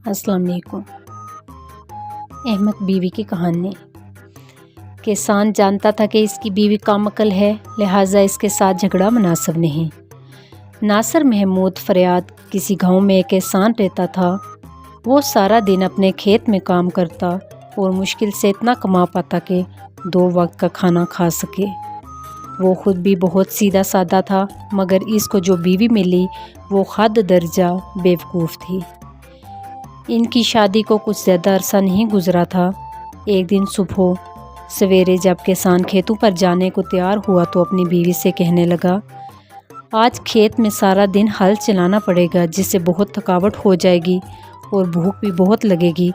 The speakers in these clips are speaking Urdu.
السلام علیکم۔ احمد بیوی کی کہانی۔ کسان جانتا تھا کہ اس کی بیوی کم عقل ہے، لہٰذا اس کے ساتھ جھگڑا مناسب نہیں۔ ناصر محمود فریاد کسی گاؤں میں ایک کسان رہتا تھا۔ وہ سارا دن اپنے کھیت میں کام کرتا اور مشکل سے اتنا کما پاتا کہ 2 وقت کا کھانا کھا سکے۔ وہ خود بھی بہت سیدھا سادہ تھا، مگر اس کو جو بیوی ملی وہ حد درجہ بیوقوف تھی۔ ان کی شادی کو کچھ زیادہ عرصہ نہیں گزرا تھا۔ ایک دن صبح سویرے جب کسان کھیتوں پر جانے کو تیار ہوا تو اپنی بیوی سے کہنے لگا، آج کھیت میں سارا دن ہل چلانا پڑے گا، جس سے بہت تھکاوٹ ہو جائے گی اور بھوک بھی بہت لگے گی،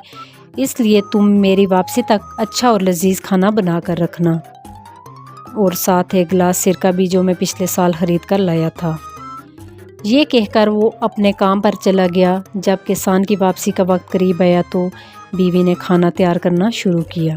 اس لیے تم میری واپسی تک اچھا اور لذیذ کھانا بنا کر رکھنا، اور ساتھ ایک گلاس سرکہ بھی جو میں پچھلے سال خرید کر لایا تھا۔ یہ کہہ کر وہ اپنے کام پر چلا گیا۔ جب کسان کی واپسی کا وقت قریب آیا تو بیوی نے کھانا تیار کرنا شروع کیا۔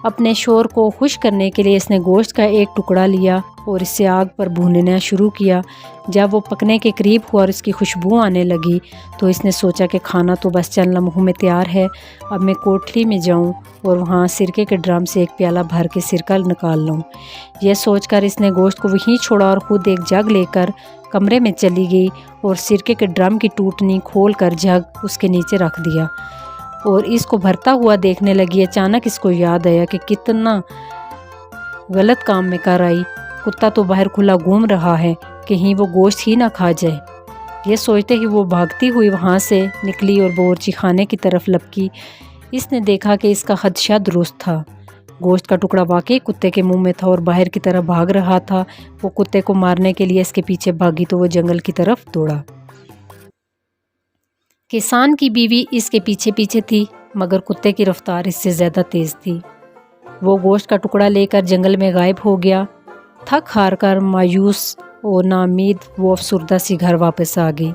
اپنے شوہر کو خوش کرنے کے لیے اس نے گوشت کا ایک ٹکڑا لیا اور اسے آگ پر بھوننا شروع کیا۔ جب وہ پکنے کے قریب ہوا اور اس کی خوشبو آنے لگی تو اس نے سوچا کہ کھانا تو بس چند لمحوں میں تیار ہے، اب میں کوٹھلی میں جاؤں اور وہاں سرکے کے ڈرم سے ایک پیالہ بھر کے سرکہ نکال لوں۔ یہ سوچ کر اس نے گوشت کو وہیں چھوڑا اور خود ایک جگ لے کر کمرے میں چلی گئی اور سرکے کے ڈرم کی ٹوٹنی کھول کر جگ اس کے نیچے رکھ دیا اور اس کو بھرتا ہوا دیکھنے لگی۔ اچانک اس کو یاد آیا کہ کتنا غلط کام میں کر آئی، کتا تو باہر کھلا گھوم رہا ہے، کہیں وہ گوشت ہی نہ کھا جائے۔ یہ سوچتے ہی وہ بھاگتی ہوئی وہاں سے نکلی اور باورچی خانے کی طرف لپکی۔ اس نے دیکھا کہ اس کا خدشہ درست تھا، گوشت کا ٹکڑا واقعی کتے کے منہ میں تھا اور باہر کی طرف بھاگ رہا تھا۔ وہ کتے کو مارنے کے لیے اس کے پیچھے بھاگی تو وہ جنگل کی طرف دوڑا۔ کسان کی بیوی اس کے پیچھے پیچھے تھی، مگر کتے کی رفتار اس سے زیادہ تیز تھی۔ وہ گوشت کا ٹکڑا لے کر جنگل میں غائب ہو گیا۔ تھک ہار کر مایوس اور ناامید وہ افسردہ سی گھر واپس آ گئی۔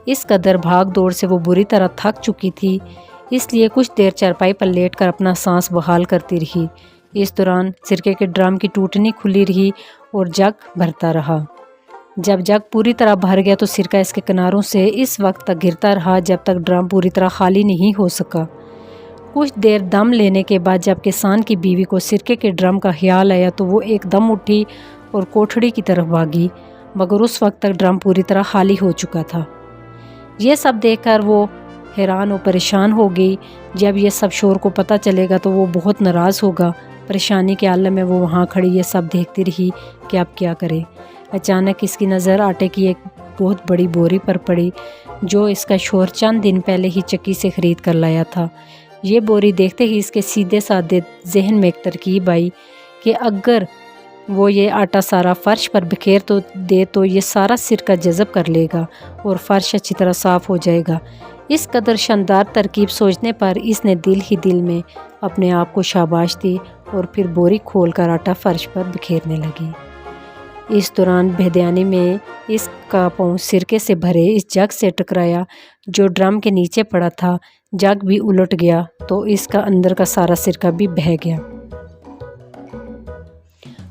اس قدر بھاگ دوڑ سے وہ بری طرح تھک چکی تھی، اس لیے کچھ دیر چارپائی پر لیٹ کر اپنا سانس بحال کرتی رہی۔ اس دوران سرکے کے ڈرم کی ٹوٹنی کھلی رہی اور جگ بھرتا رہا۔ جب جگ پوری طرح بھر گیا تو سرکہ اس کے کناروں سے اس وقت تک گرتا رہا جب تک ڈرم پوری طرح خالی نہیں ہو سکا۔ کچھ دیر دم لینے کے بعد جب کسان کی بیوی کو سرکے کے ڈرم کا خیال آیا تو وہ ایک دم اٹھی اور کوٹھڑی کی طرف بھاگی، مگر اس وقت تک ڈرم پوری طرح خالی ہو چکا تھا۔ یہ سب دیکھ کر وہ حیران اور پریشان ہو گئی۔ جب یہ سب شوہر کو پتہ چلے گا تو وہ بہت ناراض ہوگا۔ پریشانی کے عالم میں وہ وہاں کھڑی یہ سب دیکھتی رہی کہ اب کیا کرے۔ اچانک اس کی نظر آٹے کی ایک بہت بڑی بوری پر پڑی جو اس کا شوہر چند دن پہلے ہی چکی سے خرید کر لایا تھا۔ یہ بوری دیکھتے ہی اس کے سیدھے سادے ذہن میں ایک ترکیب آئی کہ اگر وہ یہ آٹا سارا فرش پر بکھیر تو یہ سارا سرکہ جذب کر لے گا اور فرش اچھی طرح صاف ہو جائے گا۔ اس قدر شاندار ترکیب سوچنے پر اس نے دل ہی دل میں اپنے آپ کو شاباش دی اور پھر بوری کھول کر آٹا فرش پر بکھیرنے لگی۔ اس دوران بھیدیانی میں اس کا پاؤں سرکے سے بھرے اس جگ سے ٹکرایا جو ڈرم کے نیچے پڑا تھا۔ جگ بھی الٹ گیا تو اس کا اندر کا سارا سرکہ بھی بہہ گیا۔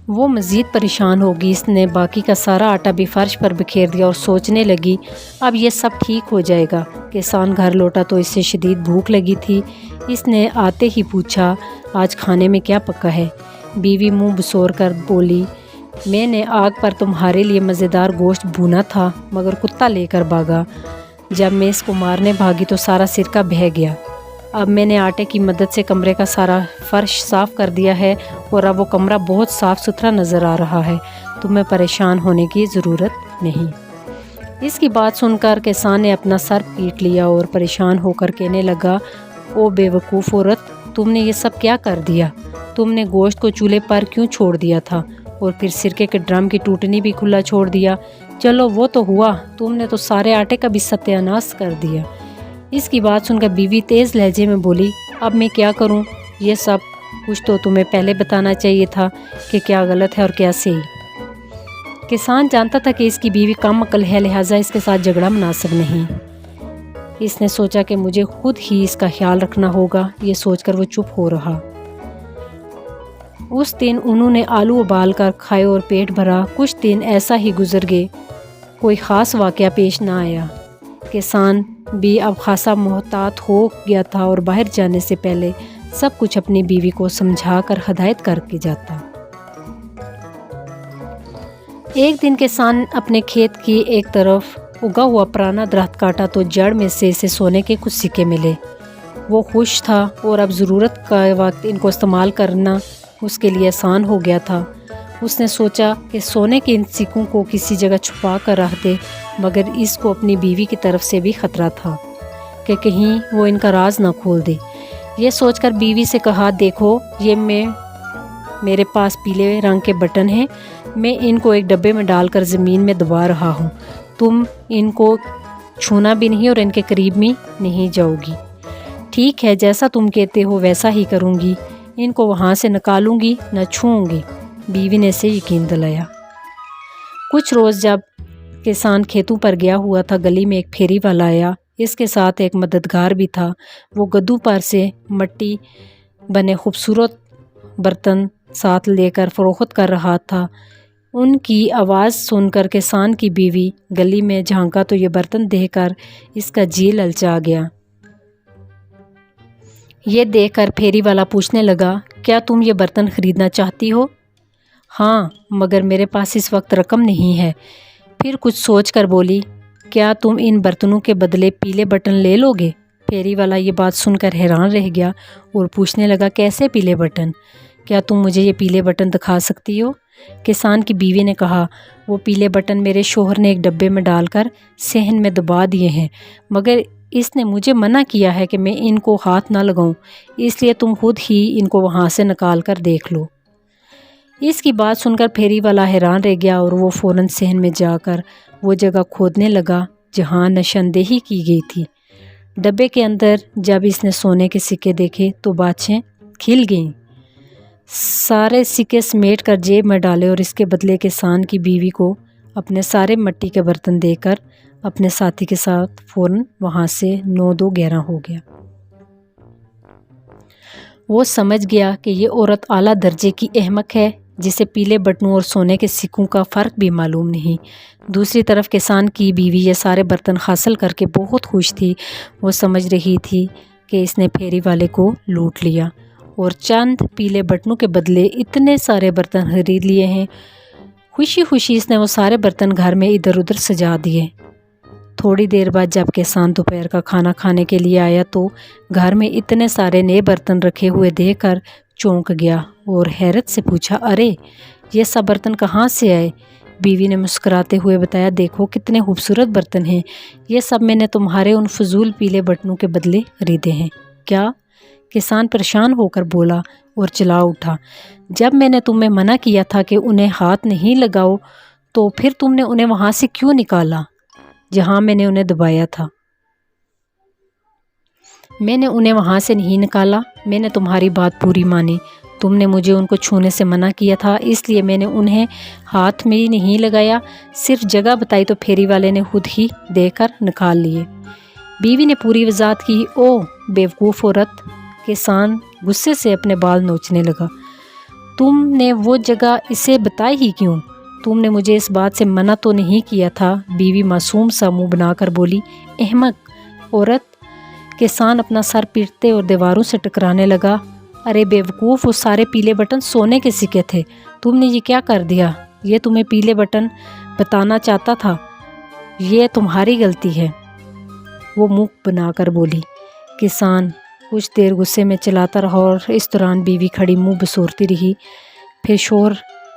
وہ مزید پریشان ہوگی۔ اس نے باقی کا سارا آٹا بھی فرش پر بکھیر دیا اور سوچنے لگی اب یہ سب ٹھیک ہو جائے گا۔ کسان گھر لوٹا تو اس سے شدید بھوک لگی تھی۔ اس نے آتے ہی پوچھا، آج کھانے میں کیا پکا ہے؟ بیوی منہ بسور کر بولی، میں نے آگ پر تمہارے لیے مزیدار گوشت بھونا تھا، مگر کتا لے کر بھاگا۔ جب میں اس کو مارنے بھاگی تو سارا سرکہ بہہ گیا۔ اب میں نے آٹے کی مدد سے کمرے کا سارا فرش صاف کر دیا ہے اور اب وہ کمرہ بہت صاف ستھرا نظر آ رہا ہے۔ تمہیں پریشان ہونے کی ضرورت نہیں۔ اس کی بات سن کر کسان نے اپنا سر پیٹ لیا اور پریشان ہو کر کہنے لگا، او بے وقوف عورت، تم نے یہ سب کیا کر دیا؟ تم نے گوشت کو چولہے پر کیوں چھوڑ دیا تھا اور پھر سرکے کے ڈرم کی ٹوٹنی بھی کھلا چھوڑ دیا؟ چلو وہ تو ہوا، تم نے تو سارے آٹے کا بھی ستیہ ناش کر دیا۔ اس کی بات سن کر بیوی تیز لہجے میں بولی، اب میں کیا کروں؟ یہ سب کچھ تو تمہیں پہلے بتانا چاہیے تھا کہ کیا غلط ہے اور کیا صحیح۔ کسان جانتا تھا کہ اس کی بیوی کم عقل ہے، لہٰذا اس کے ساتھ جھگڑا مناسب نہیں۔ اس نے سوچا کہ مجھے خود ہی اس کا خیال رکھنا ہوگا۔ یہ سوچ کر وہ چپ ہو رہا۔ اس دن انہوں نے آلو ابال کر کھائے اور پیٹ بھرا۔ کچھ دن ایسا ہی گزر گئے، کوئی خاص واقعہ پیش نہ آیا۔ کسان بھی اب خاصا محتاط ہو گیا تھا اور باہر جانے سے پہلے سب کچھ اپنی بیوی کو سمجھا کر ہدایت کر کے جاتا۔ ایک دن کسان اپنے کھیت کی ایک طرف اگا ہوا پرانا درخت کاٹا تو جڑ میں سے اسے سونے کے کچھ سکے ملے۔ وہ خوش تھا اور اب ضرورت کا وقت ان کو استعمال کرنا اس کے لیے آسان ہو گیا تھا۔ اس نے سوچا کہ سونے کے ان سکوں کو کسی جگہ چھپا کر رکھ دے، مگر اس کو اپنی بیوی کی طرف سے بھی خطرہ تھا کہ کہیں وہ ان کا راز نہ کھول دے۔ یہ سوچ کر بیوی سے کہا، دیکھو یہ میرے پاس پیلے رنگ کے بٹن ہیں، میں ان کو ایک ڈبے میں ڈال کر زمین میں دبا رہا ہوں، تم ان کو چھونا بھی نہیں اور ان کے قریب بھی نہیں جاؤ گی۔ ٹھیک ہے، جیسا تم کہتے ہو ویسا ہی کروں گی، ان کو وہاں سے نکالوں گی، نہ چھوؤں گی۔ بیوی نے اسے یقین دلایا۔ کچھ روز جب کسان کھیتوں پر گیا ہوا تھا، گلی میں ایک پھیری والا آیا، اس کے ساتھ ایک مددگار بھی تھا۔ وہ گدوں پر سے مٹی بنے خوبصورت برتن ساتھ لے کر فروخت کر رہا تھا۔ ان کی آواز سن کر کسان کی بیوی گلی میں جھانکا تو یہ برتن دیکھ کر اس کا جی للچا گیا۔ یہ دیکھ کر پھیری والا پوچھنے لگا، کیا تم یہ برتن خریدنا چاہتی ہو؟ ہاں، مگر میرے پاس اس وقت رقم نہیں ہے۔ پھر کچھ سوچ کر بولی، کیا تم ان برتنوں کے بدلے پیلے بٹن لے لو گے؟ پھیری والا یہ بات سن کر حیران رہ گیا اور پوچھنے لگا، کیسے پیلے بٹن؟ کیا تم مجھے یہ پیلے بٹن دکھا سکتی ہو؟ کسان کی بیوی نے کہا، وہ پیلے بٹن میرے شوہر نے ایک ڈبے میں ڈال کر صحن میں دبا دیے ہیں، مگر اس نے مجھے منع کیا ہے کہ میں ان کو ہاتھ نہ لگاؤں، اس لیے تم خود ہی ان کو وہاں سے نکال کر دیکھ لو۔ اس کی بات سن کر پھیری والا حیران رہ گیا اور وہ فوراً صحن میں جا کر وہ جگہ کھودنے لگا جہاں نشاندہی کی گئی تھی۔ ڈبے کے اندر جب اس نے سونے کے سکے دیکھے تو باتیں کھل گئیں۔ سارے سکے سمیٹ کر جیب میں ڈالے اور اس کے بدلے کسان کی بیوی کو اپنے سارے مٹی کے برتن دے کر اپنے ساتھی کے ساتھ فوراً وہاں سے 9-2-11 ہو گیا۔ وہ سمجھ گیا کہ یہ عورت اعلیٰ درجے کی احمق ہے جسے پیلے بٹنوں اور سونے کے سکوں کا فرق بھی معلوم نہیں۔ دوسری طرف کسان کی بیوی یہ سارے برتن حاصل کر کے بہت خوش تھی۔ وہ سمجھ رہی تھی کہ اس نے پھیری والے کو لوٹ لیا اور چند پیلے بٹنوں کے بدلے اتنے سارے برتن خرید لیے ہیں۔ خوشی خوشی اس نے وہ سارے برتن گھر میں ادھر ادھر سجا دیے۔ تھوڑی دیر بعد جب کسان دوپہر کا کھانا کھانے کے لیے آیا تو گھر میں اتنے سارے نئے برتن رکھے ہوئے دیکھ کر چونک گیا اور حیرت سے پوچھا، ارے یہ سب برتن کہاں سے آئے؟ بیوی نے مسکراتے ہوئے بتایا، دیکھو کتنے خوبصورت برتن ہیں، یہ سب میں نے تمہارے ان فضول پیلے بٹنوں کے بدلے خریدے ہیں۔ کیا؟ کسان پریشان ہو کر بولا اور چلا اٹھا، جب میں نے تمہیں منع کیا تھا کہ انہیں ہاتھ نہیں لگاؤ تو پھر تم نے انہیں وہاں سے کیوں نکالا جہاں میں نے انہیں دبایا تھا؟ میں نے انہیں وہاں سے نہیں نکالا، میں نے تمہاری بات پوری مانی۔ تم نے مجھے ان کو چھونے سے منع کیا تھا، اس لیے میں نے انہیں ہاتھ میں ہی نہیں لگایا، صرف جگہ بتائی تو پھیری والے نے خود ہی دے کر نکال لیے۔ بیوی نے پوری وضاحت کی۔ او بیوقوف عورت! کسان غصے سے اپنے بال نوچنے لگا، تم نے وہ جگہ اسے بتائی ہی کیوں؟ تم نے مجھے اس بات سے منع تو نہیں کیا تھا؟ بیوی معصوم سا منہ بنا کر بولی۔ احمق عورت! کسان اپنا سر پیٹتے اور دیواروں سے ٹکرانے لگا۔ ارے بیوقوف، وہ سارے پیلے بٹن سونے کے سکے تھے، تم نے یہ کیا کر دیا؟ یہ تمہیں پیلے بٹن بتانا چاہتا تھا، یہ تمہاری غلطی ہے، وہ منہ بنا کر بولی۔ کسان کچھ دیر غصے میں چلاتا رہا اور اس دوران بیوی کھڑی منہ بسورتی رہی۔ پھر شوہر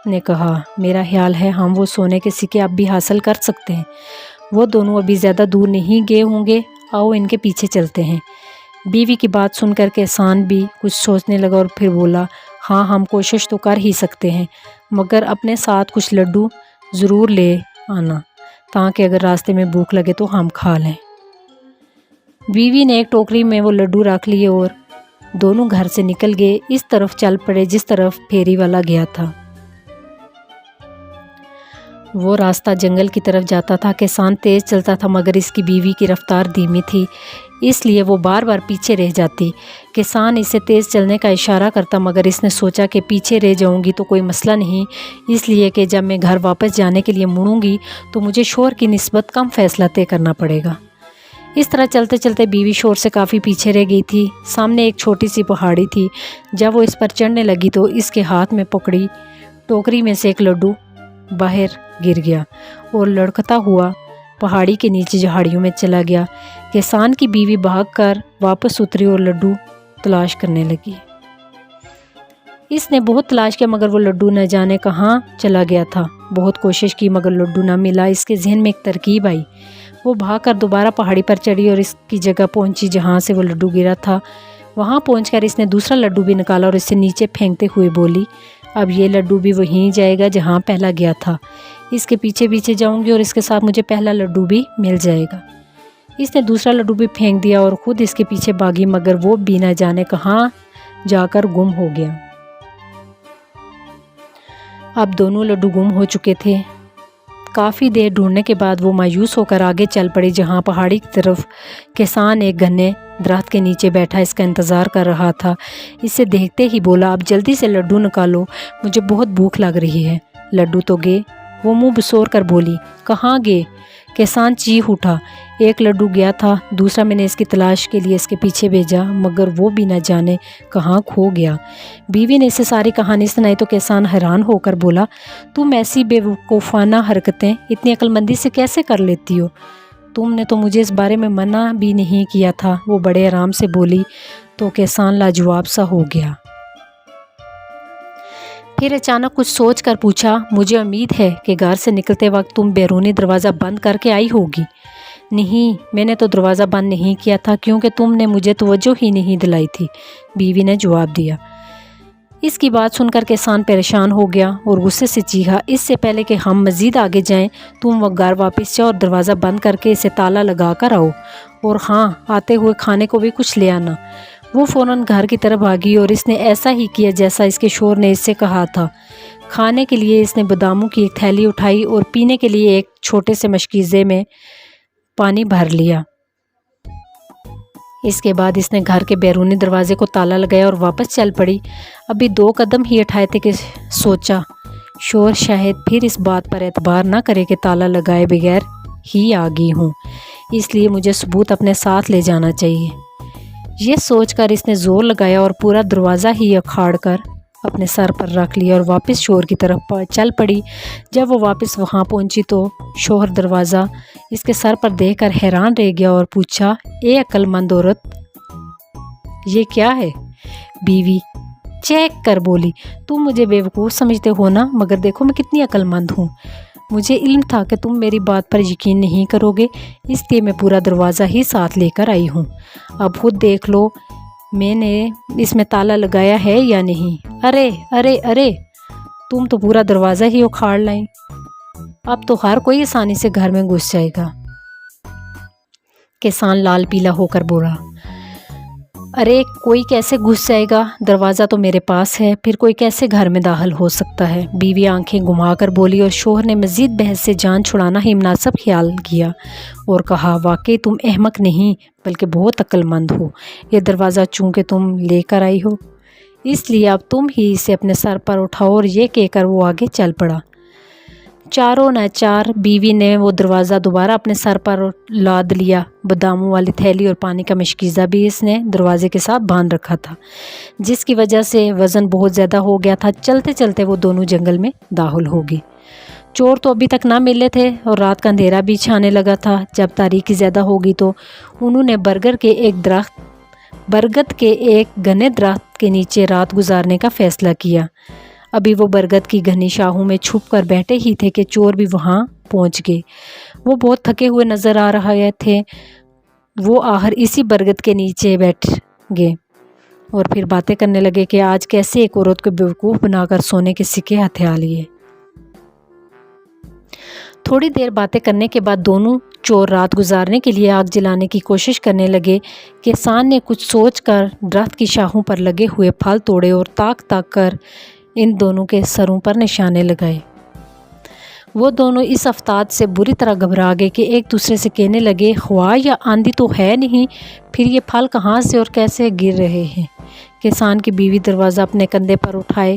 نے کہا، میرا خیال ہے ہم وہ سونے کے سکے اب بھی حاصل کر سکتے ہیں، وہ دونوں ابھی زیادہ دور نہیں گئے ہوں گے، آؤ ان کے پیچھے چلتے ہیں۔ بیوی کی بات سن کر کسان بھی کچھ سوچنے لگا اور پھر بولا، ہاں ہم کوشش تو کر ہی سکتے ہیں، مگر اپنے ساتھ کچھ لڈو ضرور لے آنا تاکہ اگر راستے میں بھوک لگے تو ہم کھا لیں۔ بیوی نے ایک ٹوکری میں وہ لڈو رکھ لیے اور دونوں گھر سے نکل گئے، اس طرف چل پڑے جس طرف پھیری والا گیا تھا۔ وہ راستہ جنگل کی طرف جاتا تھا۔ کسان تیز چلتا تھا مگر اس کی بیوی کی رفتار دھیمی تھی، اس لیے وہ بار بار پیچھے رہ جاتی۔ کسان اسے تیز چلنے کا اشارہ کرتا مگر اس نے سوچا کہ پیچھے رہ جاؤں گی تو کوئی مسئلہ نہیں، اس لیے کہ جب میں گھر واپس جانے کے لیے مڑوں گی تو مجھے شوہر کی نسبت کم فیصلہ طے کرنا پڑے گا۔ اس طرح چلتے چلتے بیوی شور سے کافی پیچھے رہ گئی تھی۔ سامنے ایک چھوٹی سی پہاڑی تھی۔ جب وہ اس پر چڑھنے لگی تو اس کے ہاتھ میں پکڑی ٹوکری میں سے ایک لڈو باہر گر گیا اور لڑکتا ہوا پہاڑی کے نیچے جھاڑیوں میں چلا گیا۔ کسان کی بیوی بھاگ کر واپس اتری اور لڈو تلاش کرنے لگی۔ اس نے بہت تلاش کیا مگر وہ لڈو نہ جانے کہاں چلا گیا تھا۔ بہت کوشش کی مگر لڈو نہ ملا۔ اس کے ذہن میں ایک ترکیب آئی۔ وہ بھاگ کر دوبارہ پہاڑی پر چڑھی اور اس کی جگہ پہنچی جہاں سے وہ لڈو گرا تھا۔ وہاں پہنچ کر اس نے دوسرا لڈو بھی نکالا اور اسے نیچے پھینکتے ہوئے بولی، اب یہ لڈو بھی وہیں جائے گا جہاں پہلا گیا تھا۔ اس کے پیچھے پیچھے جاؤں گی اور اس کے ساتھ مجھے پہلا لڈو بھی مل جائے گا۔ اس نے دوسرا لڈو بھی پھینک دیا اور خود اس کے پیچھے بھاگی مگر وہ بھی نہ جانے کہاں جا کر گم ہو گیا۔ اب دونوں لڈو گم ہو چکے تھے۔ کافی دیر ڈھونڈنے کے بعد وہ مایوس ہو کر آگے چل پڑی جہاں پہاڑی کی طرف کسان ایک گھنے درخت کے نیچے بیٹھا اس کا انتظار کر رہا تھا۔ اسے دیکھتے ہی بولا، اب جلدی سے لڈو نکالو، مجھے بہت بھوک لگ رہی ہے۔ لڈو تو گئے، وہ منہ بسور کر بولی۔ کہاں گئے؟ کسان چیخ اٹھا۔ ایک لڈو گیا تھا، دوسرا میں نے اس کی تلاش کے لیے اس کے پیچھے بھیجا مگر وہ بھی نہ جانے کہاں کھو گیا۔ بیوی نے اسے ساری کہانی سنائی تو کسان حیران ہو کر بولا، تم ایسی بے وقوفانہ حرکتیں اتنی عقل مندی سے کیسے کر لیتی ہو؟ تم نے تو مجھے اس بارے میں منع بھی نہیں کیا تھا۔ وہ بڑے آرام سے بولی تو کسان لاجواب سا ہو گیا۔ پھر اچانک کچھ سوچ کر پوچھا، مجھے امید ہے کہ گھر سے نکلتے وقت تم بیرونی دروازہ بند کر کے آئی ہوگی۔ نہیں، میں نے تو دروازہ بند نہیں کیا تھا کیونکہ تم نے مجھے توجہ ہی نہیں دلائی تھی، بیوی نے جواب دیا۔ اس کی بات سن کر کسان پریشان ہو گیا اور غصے سے چیخا، اس سے پہلے کہ ہم مزید آگے جائیں تم وہ گھر واپس جاؤ اور دروازہ بند کر کے اسے تالا لگا کر آؤ، اور ہاں، آتے ہوئے کھانے کو بھی کچھ لے آنا۔ وہ فوراً گھر کی طرف بھاگی اور اس نے ایسا ہی کیا جیسا اس کے شوہر نے اس سے کہا تھا۔ کھانے کے لیے اس نے باداموں کی ایک تھیلی اٹھائی اور پینے کے لیے ایک چھوٹے سے مشکیزے میں پانی بھر لیا۔ اس کے بعد اس نے گھر کے بیرونی دروازے کو تالا لگایا اور واپس چل پڑی۔ ابھی 2 قدم ہی اٹھائے تھے کہ سوچا، شوہر شاید پھر اس بات پر اعتبار نہ کرے کہ تالا لگائے بغیر ہی آ گئی ہوں، اس لیے مجھے ثبوت اپنے ساتھ لے جانا چاہیے۔ یہ سوچ کر اس نے زور لگایا اور پورا دروازہ ہی اکھاڑ کر اپنے سر پر رکھ لیا اور واپس شوہر کی طرف چل پڑی۔ جب وہ واپس وہاں پہنچی تو شوہر دروازہ اس کے سر پر دیکھ کر حیران رہ گیا اور پوچھا، اے عقل مند عورت، یہ کیا ہے؟ بیوی چیک کر بولی، تم مجھے بیوقوف سمجھتے ہو نا، مگر دیکھو میں کتنی عقل مند ہوں۔ مجھے علم تھا کہ تم میری بات پر یقین نہیں کرو گے، اس لیے میں پورا دروازہ ہی ساتھ لے کر آئی ہوں۔ اب خود دیکھ لو میں نے اس میں تالا لگایا ہے یا نہیں۔ ارے ارے ارے، تم تو پورا دروازہ ہی اکھاڑ لائیں، اب تو ہر کوئی آسانی سے گھر میں گھس جائے گا۔ کسان لال پیلا ہو کر بولا، ارے کوئی کیسے گھس جائے گا؟ دروازہ تو میرے پاس ہے، پھر کوئی کیسے گھر میں داخل ہو سکتا ہے؟ بیوی آنکھیں گھما کر بولی اور شوہر نے مزید بحث سے جان چھڑانا ہی مناسب خیال کیا اور کہا، واقعی تم احمق نہیں بلکہ بہت عقل مند ہو۔ یہ دروازہ چونکہ تم لے کر آئی ہو اس لیے اب تم ہی اسے اپنے سر پر اٹھاؤ، اور یہ کہہ کر وہ آگے چل پڑا۔ چاروں ناچار بیوی نے وہ دروازہ دوبارہ اپنے سر پر لاد لیا۔ باداموں والی تھیلی اور پانی کا مشکیزہ بھی اس نے دروازے کے ساتھ باندھ رکھا تھا، جس کی وجہ سے وزن بہت زیادہ ہو گیا تھا۔ چلتے چلتے وہ دونوں جنگل میں داخل ہو گئی۔ چور تو ابھی تک نہ ملے تھے اور رات کا اندھیرا بھی چھانے لگا تھا۔ جب تاریکی زیادہ ہو گئی تو انہوں نے برگد کے ایک گھنے درخت کے نیچے رات گزارنے کا فیصلہ کیا۔ ابھی وہ برگد کی گھنی شاخوں میں چھپ کر بیٹھے ہی تھے کہ چور بھی وہاں پہنچ گئے۔ وہ بہت تھکے ہوئے نظر آ رہے تھے۔ وہ آخر اسی برگد کے نیچے بیٹھ گئے اور پھر باتیں کرنے لگے کہ آج کیسے ایک عورت کو بیوقوف بنا کر سونے کے سکے ہتھیا لیے۔ تھوڑی دیر باتیں کرنے کے بعد دونوں چور رات گزارنے کے لیے آگ جلانے کی کوشش کرنے لگے۔ کسان نے کچھ سوچ کر درخت کی شاخوں پر لگے ہوئے پھل توڑے اور تاک تاک کر ان دونوں کے سروں پر نشانے لگائے۔ وہ دونوں اس افتاد سے بری طرح گھبرا گئے کہ ایک دوسرے سے کہنے لگے، ہوا یا آندھی تو ہے نہیں، پھر یہ پھل کہاں سے اور کیسے گر رہے ہیں؟ کسان کی بیوی دروازہ اپنے کندھے پر اٹھائے